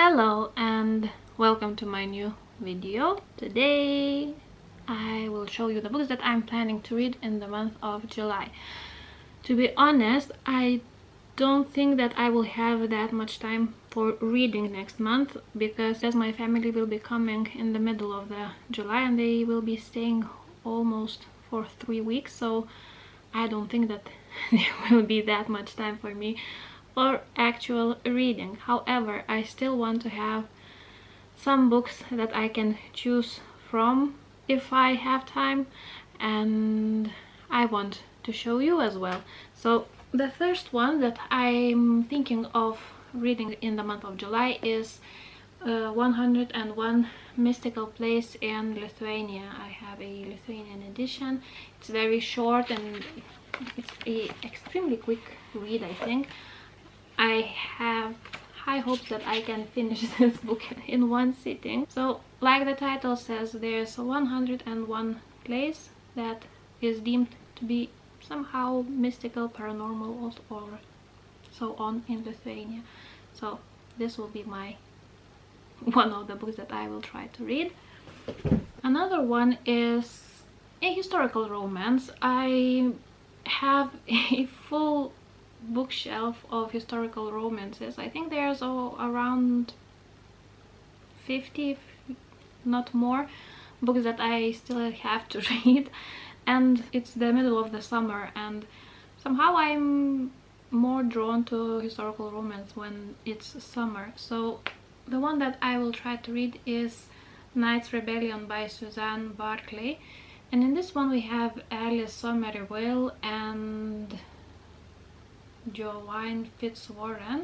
Hello and welcome to my new video. Today I will show you the books that I'm planning to read in the month of July. To be honest, I don't think that I will have that much time for reading next month, because as my family will be coming in the middle of the July and they will be staying almost for 3 weeks, so I don't think that there will be that much time for me for actual reading. However, I still want to have some books that I can choose from if I have time, and I want to show you as well. So the first one that I'm thinking of reading in the month of July is 101 Mystical Place in Lithuania. I have a Lithuanian edition. It's very short and it's a extremely quick read, I think. I have high hopes that I can finish this book in one sitting. So, like the title says, there's 101 place that is deemed to be somehow mystical, paranormal, or so on in Lithuania. So this will be one of the books that I will try to read. Another one is a historical romance. I have a full bookshelf of historical romances. I think there's around 50, if not more, books that I still have to read, and it's the middle of the summer and somehow I'm more drawn to historical romance when it's summer. So the one that I will try to read is Knight's Rebellion by Suzanne Barclay, and in this one we have Alice Somerville and Joanne Fitzwarren,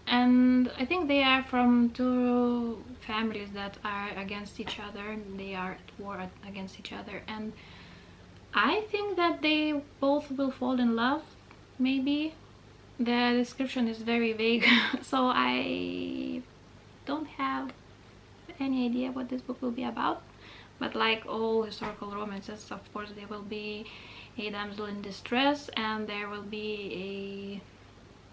and I think they are from two families that are against each other. They are at war against each other, and I think that they both will fall in love, maybe. The description is very vague so I don't have any idea what this book will be about, but like all historical romances, of course there will be a damsel in distress and there will be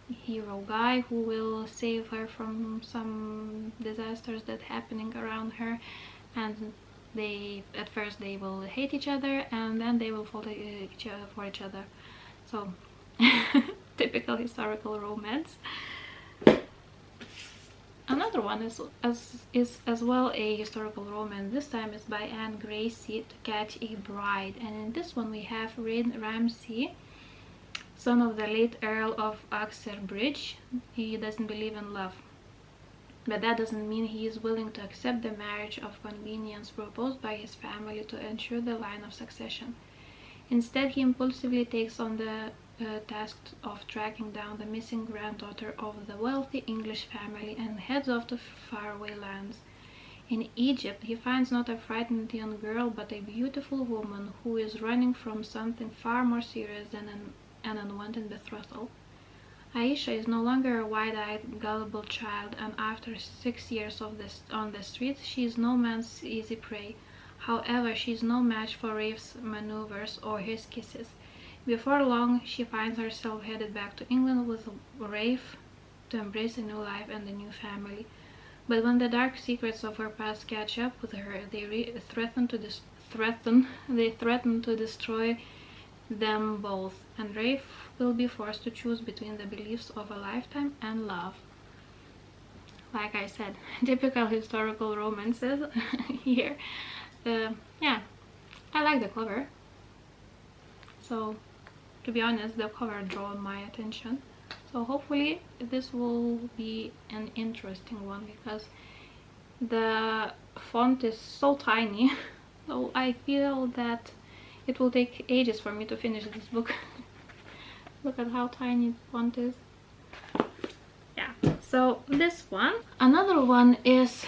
a hero guy who will save her from some disasters that happening around her, and at first they will hate each other and then they will fall for each other. So typical historical romance. Another one is as well a historical romance. This time is by Anne Gracie, To Catch a Bride, and in this one we have Rein Ramsay, son of the late Earl of Uxbridge. He doesn't believe in love, but that doesn't mean he is willing to accept the marriage of convenience proposed by his family to ensure the line of succession. Instead, he impulsively takes on the task of tracking down the missing granddaughter of the wealthy English family and heads off to faraway lands. In Egypt, he finds not a frightened young girl but a beautiful woman who is running from something far more serious than an unwanted betrothal. Aisha is no longer a wide-eyed, gullible child, and after 6 years on the streets, she is no man's easy prey. However, she is no match for Rafe's maneuvers or his kisses. Before long, she finds herself headed back to England with Rafe to embrace a new life and a new family. But when the dark secrets of her past catch up with her, they threaten to destroy them both, and Rafe will be forced to choose between the beliefs of a lifetime and love. Like I said, typical historical romances here. Yeah, I like the cover. So, to be honest, the cover drew my attention. So hopefully this will be an interesting one, because the font is so tiny. So I feel that it will take ages for me to finish this book. Look at how tiny the font is. Yeah, so this one. Another one is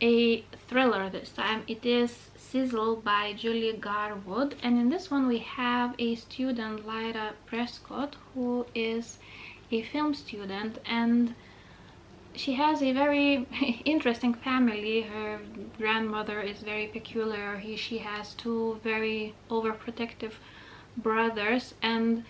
a thriller this time. It is Sizzle by Julie Garwood, and in this one we have a student, Lyra Prescott, who is a film student, and she has a very interesting family. Her grandmother is very peculiar. She has two very overprotective brothers, and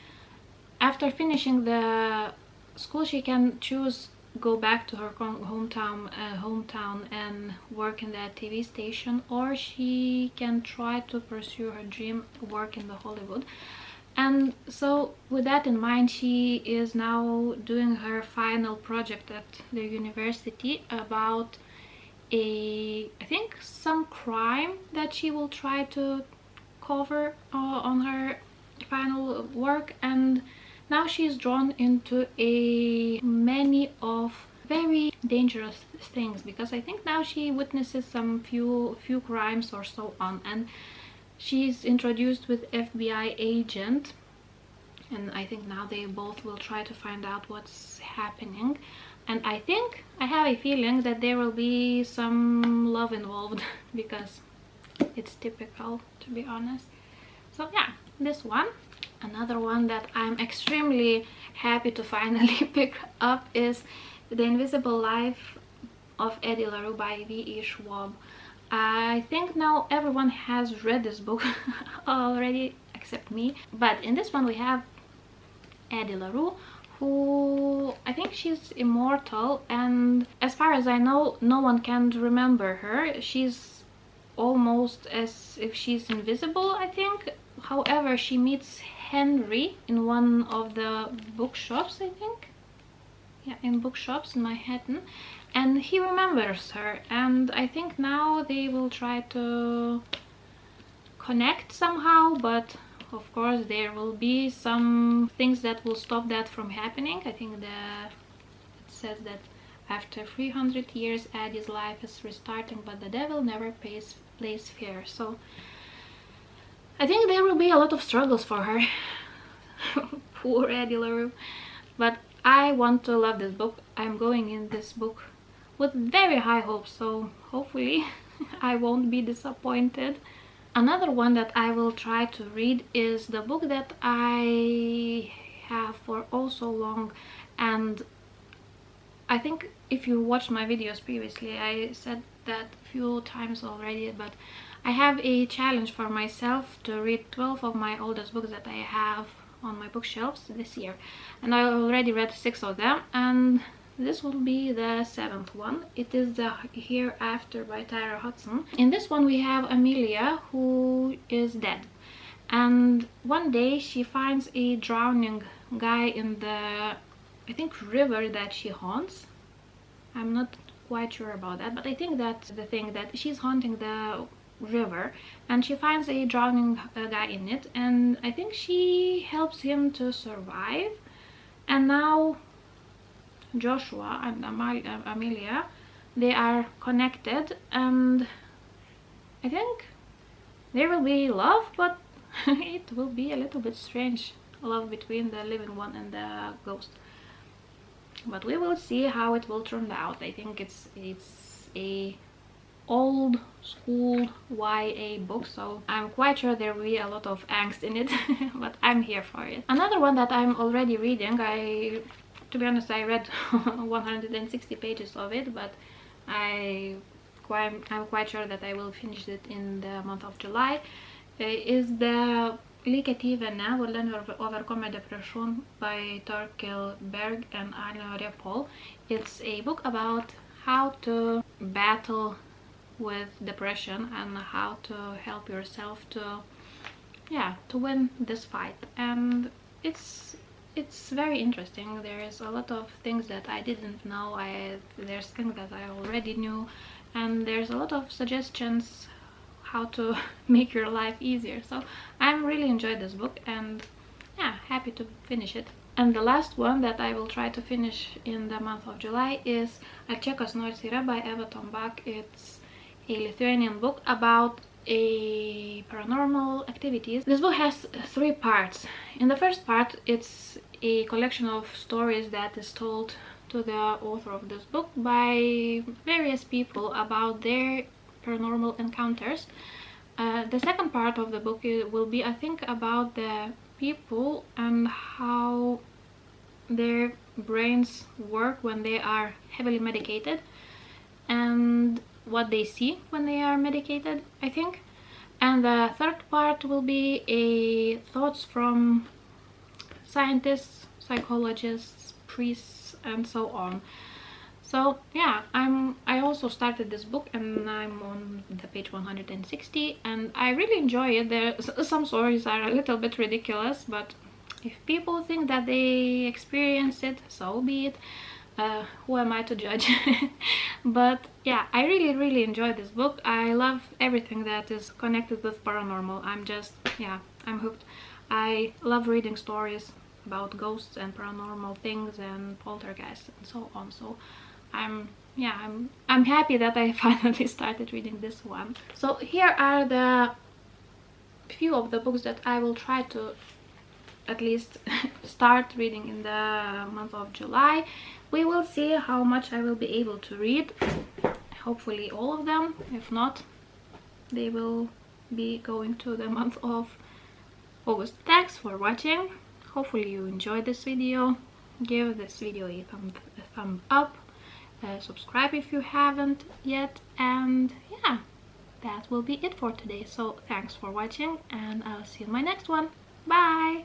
after finishing the school she can choose go back to her hometown and work in that TV station, or she can try to pursue her dream, work in the Hollywood. And so with that in mind, she is now doing her final project at the university about I think some crime that she will try to cover on her final work. And now she's drawn into a many of very dangerous things, because I think now she witnesses some few crimes or so on, and she's introduced with FBI agent, and I think now they both will try to find out what's happening. And I think, I have a feeling that there will be some love involved because it's typical, to be honest. So yeah, this one. Another one that I'm extremely happy to finally pick up is The Invisible Life of Eddie LaRue by V.E. Schwab. I think now everyone has read this book already except me, but in this one we have Eddie LaRue, who I think she's immortal, and as far as I know, no one can remember her. She's almost as if she's invisible, I think. However, she meets Henry in one of the bookshops, I think. Yeah, in bookshops in Manhattan, and he remembers her, and I think now they will try to connect somehow, but of course there will be some things that will stop that from happening. I think it says that after 300 years Addie's life is restarting, but the devil never plays fair. So I think there will be a lot of struggles for her. Poor Eddie LaRue. But I want to love this book. I'm going in this book with very high hopes, so hopefully I won't be disappointed. Another one that I will try to read is the book that I have for oh so long, and I think if you watched my videos previously, I said that a few times already, but I have a challenge for myself to read 12 of my oldest books that I have on my bookshelves this year, and I already read 6 of them, and this will be the 7th one. It is The Hereafter by Tyra Hudson. In this one we have Amelia, who is dead, and one day she finds a drowning guy in the, I think, river that she haunts. I'm not quite sure about that, but I think that's the thing, that she's haunting the river and she finds a drowning guy in it, and I think she helps him to survive. And now Joshua and Amelia, they are connected, and I think there will be love, but it will be a little bit strange love between the living one and the ghost. But we will see how it will turn out. I think it's a old school YA book, so I'm quite sure there will be a lot of angst in it, but I'm here for it. Another one that I'm already reading, to be honest, I read 160 pages of it, but I'm quite sure that I will finish it in the month of July, is the Like vänner, hvordan overkomme depression by Torkel Berg and Arne Repol. It's a book about how to battle with depression and how to help yourself to win this fight. And it's very interesting. There's a lot of things that I didn't know. There's things that I already knew, and there's a lot of suggestions how to make your life easier. So I'm really enjoyed this book, and yeah, happy to finish it. And the last one that I will try to finish in the month of July is A Čekas nors yra by Eva Tombak. It's a Lithuanian book about a paranormal activities. This book has 3 parts. In the first part, it's a collection of stories that is told to the author of this book by various people about their paranormal encounters. The second part of the book will be, I think, about the people and how their brains work when they are heavily medicated, and what they see when they are medicated, I think. And the third part will be a thoughts from scientists, psychologists, priests, and so on. So yeah, I also started this book and I'm on the page 160 and I really enjoy it. There some stories are a little bit ridiculous, but if people think that they experience it, so be it. Who am I to judge? But yeah, I really enjoy this book. I love everything that is connected with paranormal. I'm hooked. I love reading stories about ghosts and paranormal things and poltergeists and so on. So I'm happy that I finally started reading this one. So here are the few of the books that I will try to at least start reading in the month of July. We will see how much I will be able to read. Hopefully all of them. If not, they will be going to the month of August. Thanks for watching. Hopefully you enjoyed this video. Give this video a thumb up. Subscribe if you haven't yet. And yeah, that will be it for today. So thanks for watching and I'll see you in my next one. Bye!